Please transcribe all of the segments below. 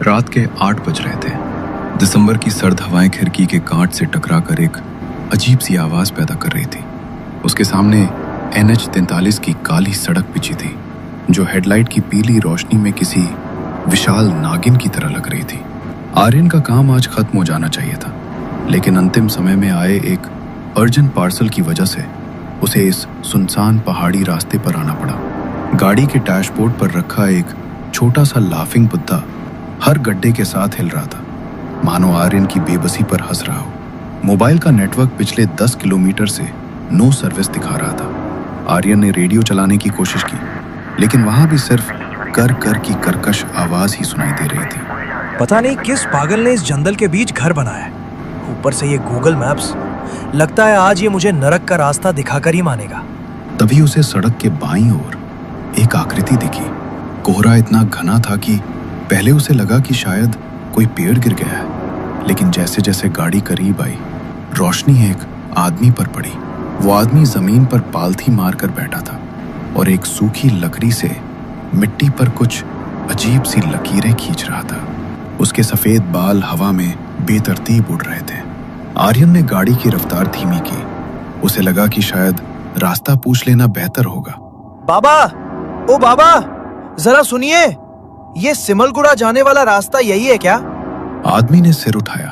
रात के 8 बज रहे थे। दिसंबर की सर्द हवाएं खिड़की के कांच से टकराकर एक अजीब सी आवाज पैदा कर रही थी। उसके सामने NH 43 की काली सड़क बिछी थी, जो हेडलाइट की पीली रोशनी में किसी विशाल नागिन की तरह लग रही थी। आर्यन का काम आज खत्म हो जाना चाहिए था, लेकिन अंतिम समय में आए एक अर्जेंट पार्सल की वजह से उसे इस सुनसान पहाड़ी रास्ते पर आना पड़ा। गाड़ी के डैशबोर्ड पर रखा एक छोटा सा लाफिंग बुद्धा हर गड्ढे के साथ हिल रहा था, मानो आर्यन की बेबसी पर हंस रहा हो। मोबाइल का नेटवर्क पिछले 10 किलोमीटर से नो सर्विस दिखा रहा था। आर्यन ने रेडियो चलाने की कोशिश की, लेकिन वहां भी सिर्फ कर कर की कर्कश आवाज ही सुनाई दे रही थी। पता नहीं किस पागल ने इस जंगल के बीच घर बनाया है। ऊपर से ये गूगल मैप्स, लगता है आज ये मुझे नरक का रास्ता दिखाकर ही मानेगा। तभी उसे सड़क के बाईं ओर एक आकृति दिखी। कोहरा इतना घना था कि पहले उसे लगा कि शायद कोई पेड़ गिर गया है, लेकिन जैसे जैसे गाड़ी करीब आई, रोशनी एक आदमी पर पड़ी। वो आदमी जमीन पर पालथी मारकर बैठा था और एक सूखी लकड़ी से मिट्टी पर कुछ अजीब सी लकीरें खींच रहा था। उसके सफेद बाल हवा में बेतरतीब उड़ रहे थे। आर्यन ने गाड़ी की रफ्तार धीमी की। उसे लगा कि शायद रास्ता पूछ लेना बेहतर होगा। बाबा, ओ बाबा, जरा सुनिए, ये सिमलगुड़ा जाने वाला रास्ता यही है क्या? आदमी ने सिर उठाया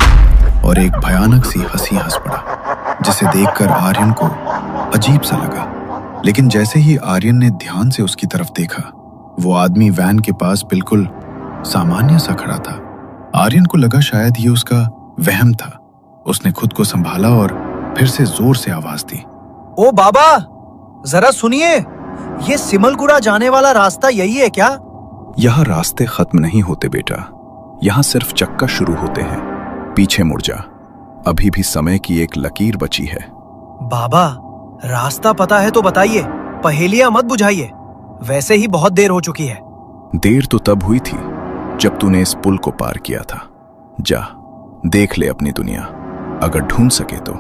और एक भयानक सी हंसी हंस पड़ा, जिसे देखकर आर्यन को अजीब सा लगा। लेकिन जैसे ही आर्यन ने ध्यान से उसकी तरफ देखा, वो आदमी वैन के पास बिल्कुल सामान्य सा खड़ा था। आर्यन को लगा शायद ये उसका वहम था। उसने खुद को संभाला और फिर से जोर से आवाज दी, ओ बाबा, जरा सुनिए, ये सिमलगुड़ा जाने वाला रास्ता यही है क्या? यहाँ रास्ते खत्म नहीं होते बेटा, यहाँ सिर्फ चक्का शुरू होते हैं। पीछे मुड़ जा, अभी भी समय की एक लकीर बची है। बाबा, रास्ता पता है तो बताइए, पहेलियां मत बुझाइए। वैसे ही बहुत देर हो चुकी है। देर तो तब हुई थी जब तूने इस पुल को पार किया था। जा, देख ले अपनी दुनिया, अगर ढूंढ सके तो।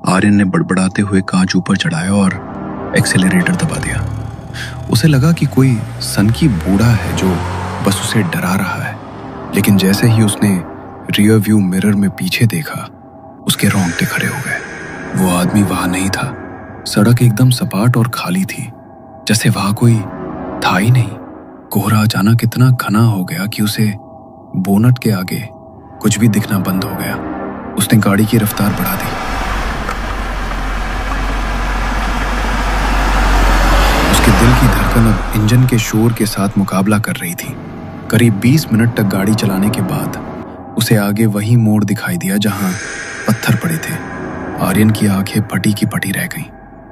आर्यन ने बड़बड़ाते हुए कांच ऊपर चढ़ाया और एक्सेलरेटर दबा दिया। उसे लगा कि कोई सनकी बूढ़ा है जो बस उसे डरा रहा है, लेकिन जैसे ही उसने रियर व्यू मिरर में पीछे देखा, उसके रोंगटे खड़े हो गए। वो आदमी वहां नहीं था। सड़क एकदम सपाट और खाली थी, जैसे वहां कोई था ही नहीं। कोहरा अचानक इतना घना हो गया कि उसे बोनट के आगे कुछ भी दिखना बंद हो गया। उसने गाड़ी की रफ्तार बढ़ा दी। उसके दिल की धड़कन अब इंजन के शोर के साथ मुकाबला कर रही थी। करीब 20 मिनट तक गाड़ी चलाने के बाद उसे आगे वही मोड़ दिखाई दिया जहां पत्थर पड़े थे। आर्यन की आंखें फटी की फटी रह गईं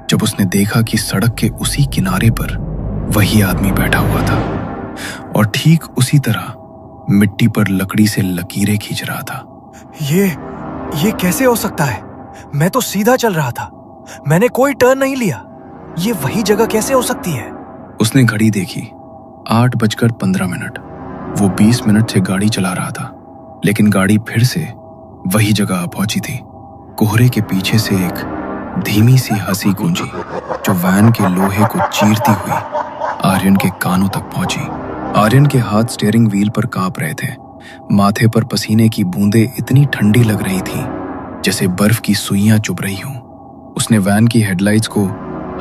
जब उसने देखा कि सड़क के उसी किनारे पर वही आदमी बैठा हुआ था और ठीक उसी तरह मिट्टी पर लकड़ी से लकीरें खींच रहा था। ये कैसे हो सकता है? मैं तो सीधा चल रहा था, मैंने कोई टर्न नहीं लिया। ये वही जगह कैसे हो सकती है? उसने घड़ी देखी, 8:15। वो 20 मिनट से गाड़ी चला रहा था, लेकिन गाड़ी फिर से वही जगह पहुंची थी। कोहरे के पीछे से एक धीमी सी हंसी गूंजी, जो वैन के लोहे को चीरती हुई आर्यन के कानों तक पहुंची। आर्यन के हाथ स्टीयरिंग व्हील पर कांप रहे थे। माथे पर पसीने की बूंदें इतनी ठंडी लग रही थी जैसे बर्फ की सुइयां चुभ रही हों। उसने वैन की हेडलाइट्स को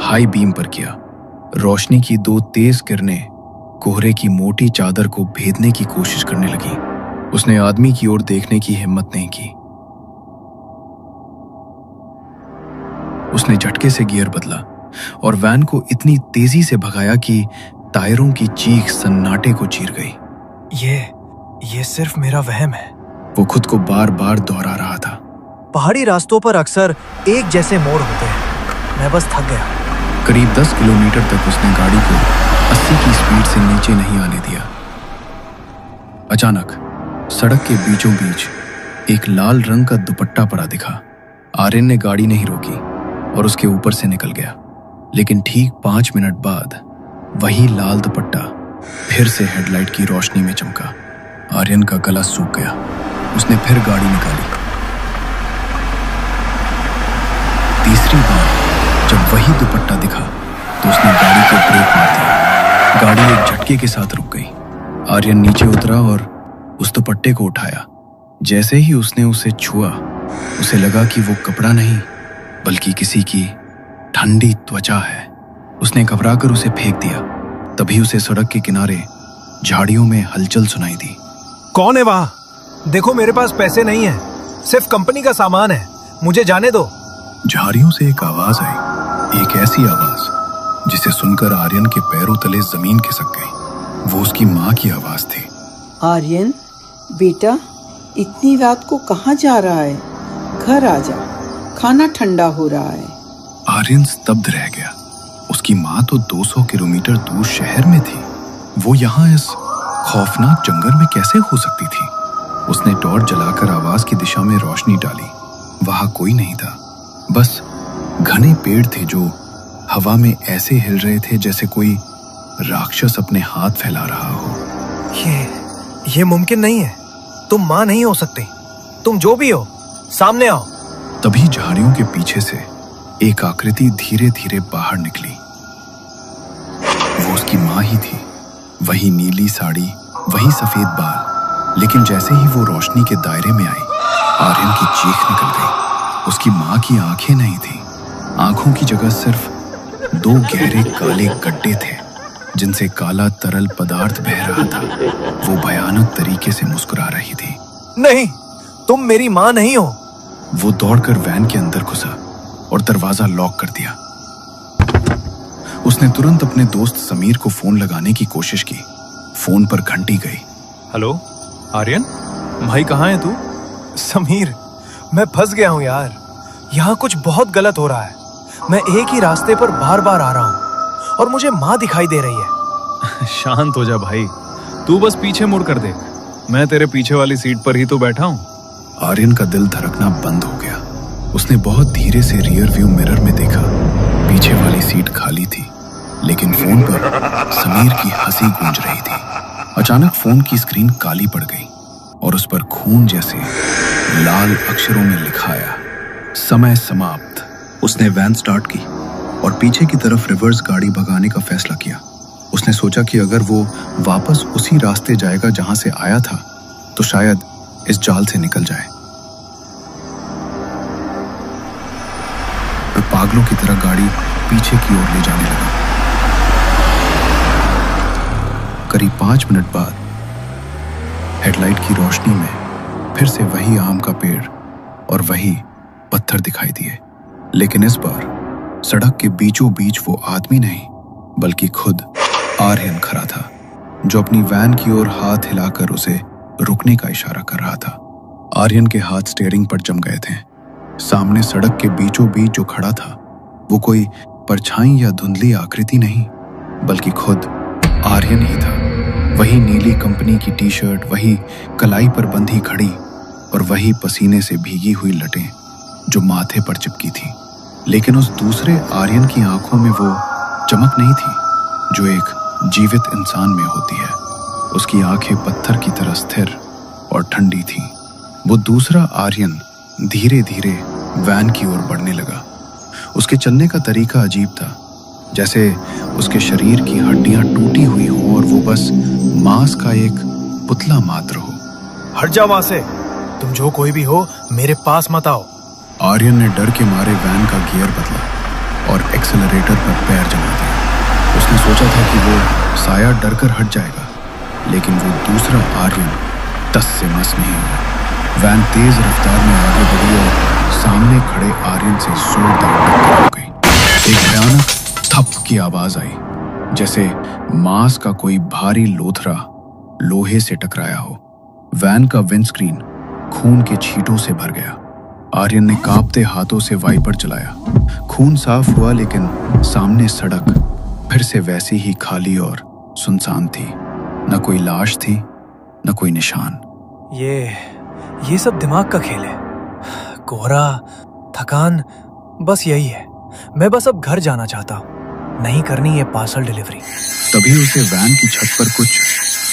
हाई बीम पर किया। रोशनी की 2 तेज किरणें कोहरे की मोटी चादर को भेदने की कोशिश करने लगी। उसने आदमी की ओर देखने की हिम्मत नहीं की। उसने झटके से गियर बदला और वैन को इतनी तेजी से भगाया कि टायरों की चीख सन्नाटे को चीर गई। ये सिर्फ मेरा वहम है, वो खुद को बार बार दोहरा रहा था। पहाड़ी रास्तों पर अक्सर एक जैसे मोड़ होते हैं। मैं बस थक गया। करीब 10 किलोमीटर तक उसने गाड़ी को 80 की स्पीड से नीचे नहीं आने दिया। अचानक सड़क के बीचों बीच एक लाल रंग का दुपट्टा पड़ा दिखा। आर्यन ने गाड़ी नहीं रोकी और उसके ऊपर से निकल गया, लेकिन ठीक 5 मिनट बाद वही लाल दुपट्टा फिर से हेडलाइट की रोशनी में चमका। आर्यन का गला सूख गया। उसने फिर गाड़ी निकाली। तीसरी बार जब वही दुपट्टा दिखा तो उसने गाड़ी को ब्रेक मार दिया। गाड़ी एक झटके के साथ रुक गई। आर्यन नीचे उतरा और उस दुपट्टे को उठाया। जैसे ही उसने उसे छुआ, उसे लगा कि वो कपड़ा नहीं बल्कि किसी की ठंडी त्वचा है। उसने घबराकर उसे फेंक दिया। तभी उसे सड़क के किनारे झाड़ियों में हलचल सुनाई दी। कौन है वहां? देखो, मेरे पास पैसे नहीं है, सिर्फ कंपनी का सामान है, मुझे जाने दो। झाड़ियों से एक आवाज आई, एक ऐसी आवाज जिसे सुनकर आर्यन के पैरों तले जमीन खिसक गई। वो उसकी माँ की आवाज थी। आर्यन बेटा, इतनी रात को कहाँ जा रहा है? घर आ जा, खाना ठंडा हो रहा है। आर्यन स्तब्ध रह गया। उसकी माँ तो 200 किलोमीटर दूर शहर में थी। वो यहाँ इस खौफनाक जंगल में कैसे हो सकती थी? उसने टॉर्च जलाकर आवाज की दिशा में रोशनी डाली। वहां कोई नहीं था, बस घने पेड़ थे जो हवा में ऐसे हिल रहे थे जैसे कोई राक्षस अपने हाथ फैला रहा हो। ये मुमकिन नहीं है। तुम माँ नहीं हो सकती। तुम जो भी हो, सामने आओ। तभी झाड़ियों के पीछे से एक आकृति धीरे धीरे बाहर निकली। वो उसकी माँ ही थी। वही नीली साड़ी, वही सफेद बाल। लेकिन जैसे ही वो रोशनी के दायरे में आई, आर्यन की चीख निकल गई। उसकी माँ की आंखें नहीं थी। आंखों की जगह सिर्फ 2 गहरे काले गड्ढे थे जिनसे काला तरल पदार्थ बह रहा था। वो भयानक तरीके से मुस्कुरा रही थी। नहीं, तुम मेरी माँ नहीं हो। वो दौड़कर वैन के अंदर घुसा और दरवाजा लॉक कर दिया। उसने तुरंत अपने दोस्त समीर को फोन लगाने की कोशिश की। फोन पर घंटी गई। हेलो आर्यन, भाई कहाँ है तू? समीर, मैं फंस गया हूँ यार। यहाँ कुछ बहुत गलत हो रहा है। मैं एक ही रास्ते पर बार बार आ रहा हूँ और मुझे माँ दिखाई दे रही है। शांत हो जा भाई, तू बस पीछे मुड़ कर देख। मैं तेरे पीछे वाली सीट पर ही तो बैठा हूँ। आर्यन का दिल धड़कना बंद हो गया। उसने बहुत धीरे से रियर व्यू मिरर में देखा। पीछे वाली सीट खाली थी, लेकिन फोन पर समीर की हंसी गूंज रही थी। अचानक फोन की स्क्रीन काली पड़ गई और उस पर खून जैसे लाल अक्षरों में लिखा आया, समय समाप्त। उसने वैन स्टार्ट की और पीछे की तरफ रिवर्स गाड़ी भगाने का फैसला किया। उसने सोचा कि अगर वो वापस उसी रास्ते जाएगा जहां से आया था, तो शायद इस जाल से निकल जाए। वह पागलों की तरह गाड़ी पीछे की ओर ले जाने लगा। करीब 5 मिनट बाद हेडलाइट की रोशनी में फिर से वही आम का पेड़ और वही पत्थर दिखाई दिए। लेकिन इस बार सड़क के बीचों बीच वो आदमी नहीं बल्कि खुद आर्यन खड़ा था, जो अपनी वैन की ओर हाथ हिलाकर उसे रुकने का इशारा कर रहा था। आर्यन के हाथ स्टीयरिंग पर जम गए थे। सामने सड़क के बीचों बीच जो खड़ा था वो कोई परछाई या धुंधली आकृति नहीं बल्कि खुद आर्यन ही था। वही नीली कंपनी की टी-शर्ट, वही कलाई पर बंधी घड़ी और वही पसीने से भीगी हुई लटें जो माथे पर चिपकी थी। लेकिन उस दूसरे आर्यन की आंखों में वो चमक नहीं थी जो एक जीवित इंसान में होती है। उसकी आंखें पत्थर की तरह स्थिर और ठंडी थीं। वो दूसरा आर्यन धीरे धीरे वैन की ओर बढ़ने लगा। उसके चलने का तरीका अजीब था, जैसे उसके शरीर की हड्डियां टूटी हुई हो और वो बस मांस का एक पुतला मात्र हो। हट जाओ वहां से। तुम जो कोई भी हो, मेरे पास मत आओ। आर्यन ने डर के मारे वैन का गियर बदला और एक्सेलरेटर पर पैर जमा दिया। उसने सोचा था कि वो साया डरकर हट जाएगा, लेकिन वो दूसरा आर्यन टस से मस नहीं हुआ। वैन तेज रफ्तार में आगे बढ़ी और सामने खड़े आर्यन से जोरदार टक्कर हो गई। एक भयानक थप की आवाज आई, जैसे मांस का कोई भारी लोथरा लोहे से टकराया हो। वैन का विंडस्क्रीन खून के छींटों से भर गया। आर्यन ने कांपते हाथों से वाइपर चलाया। खून साफ हुआ, लेकिन सामने सड़क फिर से वैसी ही खाली और सुनसान थी। न कोई लाश थी, न कोई निशान। ये सब दिमाग का खेल है। कोहरा, थकान, बस यही है। मैं बस अब घर जाना चाहता हूँ, नहीं करनी ये पार्सल डिलीवरी। तभी उसे वैन की छत पर कुछ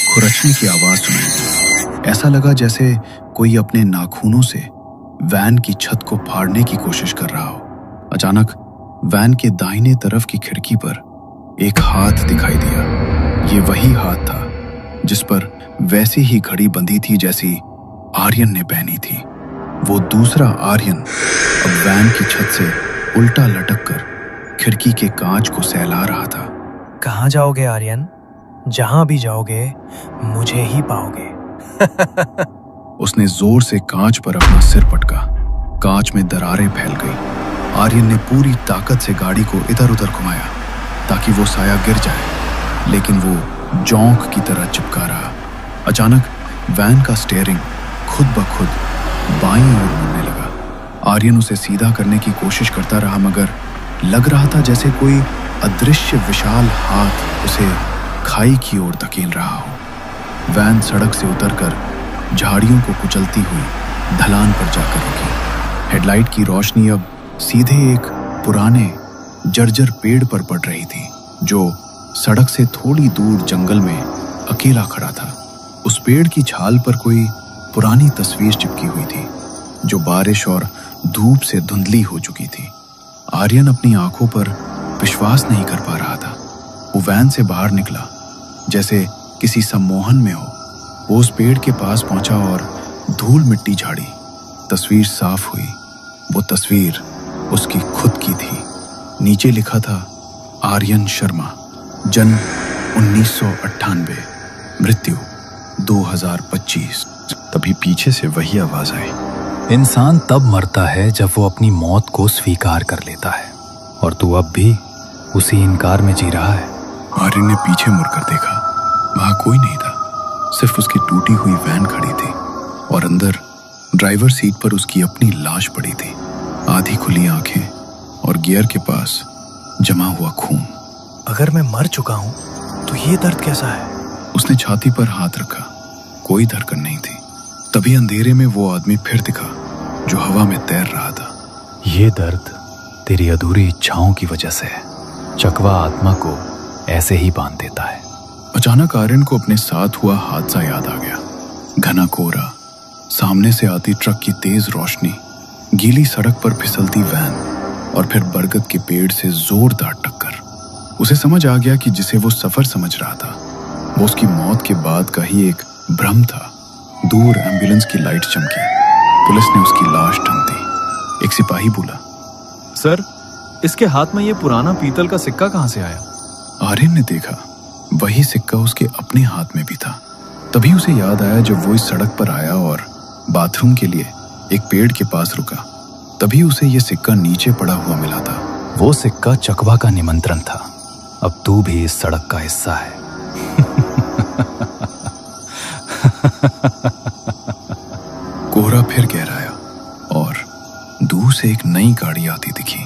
खुरचने की आवाज सुनाई दी। ऐसा लगा जैसे कोई अपने नाखूनों से वैन की छत को फाड़ने की कोशिश कर रहा हो। अचानक वैन के दाहिने तरफ की खिड़की पर एक हाथ दिखाई दिया। ये वही हाथ था जिस पर वैसी ही घड़ी बंधी थी जैसी आर्यन ने पहनी थी। वो दूसरा आर्यन अब वैन की छत से उल्टा लटक कर खिड़की के कांच को सहला रहा था। कहाँ जाओगे आर्यन? जहां भी जाओगे मुझे ही पाओगे। उसने जोर से कांच पर अपना सिर पटका। कांच में दरारें फैल गई। आर्यन ने पूरी ताकत से गाड़ी को इधर उधर घुमाया ताकि वो साया गिर जाए, लेकिन वो जौंक की तरह चिपका रहा। अचानक वैन का स्टीयरिंग खुद ब खुद बाईं ओर मुड़ने लगा। आर्यन उसे सीधा करने की कोशिश करता रहा, मगर लग रहा था जैसे कोई अदृश्य विशाल हाथ उसे खाई की ओर धकेल रहा हो। वैन सड़क से उतरकर झाड़ियों को कुचलती हुई ढलान पर जाकर रुकी। हेडलाइट की रोशनी अब सीधे एक पुराने जर्जर पेड़ पर पड़ रही थी जो सड़क से थोड़ी दूर जंगल में अकेला खड़ा था। उस पेड़ की छाल पर कोई पुरानी तस्वीर चिपकी हुई थी जो बारिश और धूप से धुंधली हो चुकी थी। आर्यन अपनी आंखों पर विश्वास नहीं कर पा रहा था। वो वैन से बाहर निकला जैसे किसी सम्मोहन में हो। वो उस पेड़ के पास पहुंचा और धूल मिट्टी झाड़ी। तस्वीर साफ हुई। वो तस्वीर उसकी खुद की थी। नीचे लिखा था आर्यन शर्मा, जन्म 1998, मृत्यु 2025। तभी पीछे से वही आवाज आई, इंसान तब मरता है जब वो अपनी मौत को स्वीकार कर लेता है, और तू अब भी उसी इनकार में जी रहा है। आर्यन ने पीछे मुड़कर देखा। वहां कोई नहीं था, सिर्फ उसकी टूटी हुई वैन खड़ी थी और अंदर ड्राइवर सीट पर उसकी अपनी लाश पड़ी थी। आधी खुली आंखें और गियर के पास जमा हुआ खून। अगर मैं मर चुका हूं तो ये दर्द कैसा है? उसने छाती पर हाथ रखा। कोई धड़कन नहीं थी। तभी अंधेरे में वो आदमी फिर दिखा जो हवा में तैर रहा था। ये दर्द तेरी अधूरी इच्छाओं की वजह से है। चकवा आत्मा को ऐसे ही बांध देता है। अचानक आर्यन को अपने साथ हुआ हादसा याद आ गया। घना कोहरा, सामने से आती ट्रक की तेज रोशनी, गीली सड़क पर फिसलती वैन और फिर बरगद के पेड़ से जोरदार टक्कर। उसे समझ आ गया कि जिसे वो सफर समझ रहा था वो उसकी मौत के बाद का ही एक भ्रम था। दूर एम्बुलेंस की लाइट चमकी। पुलिस ने उसकी लाश ढूंढ दी। एक सिपाही बोला, सर, इसके हाथ में ये पुराना पीतल का सिक्का कहाँ से आया? आर्यन ने देखा, वही सिक्का उसके अपने हाथ में भी था। तभी उसे याद आया जब वो इस सड़क पर आया और बाथरूम के लिए एक पेड़ के पास रुका, तभी उसे ये सिक्का नीचे पड़ा हुआ मिला था। वो सिक्का चकवा का निमंत्रण था। अब तू भी इस सड़क का हिस्सा है। कोहरा फिर गहराया और दूर से एक नई गाड़ी आती दिखी।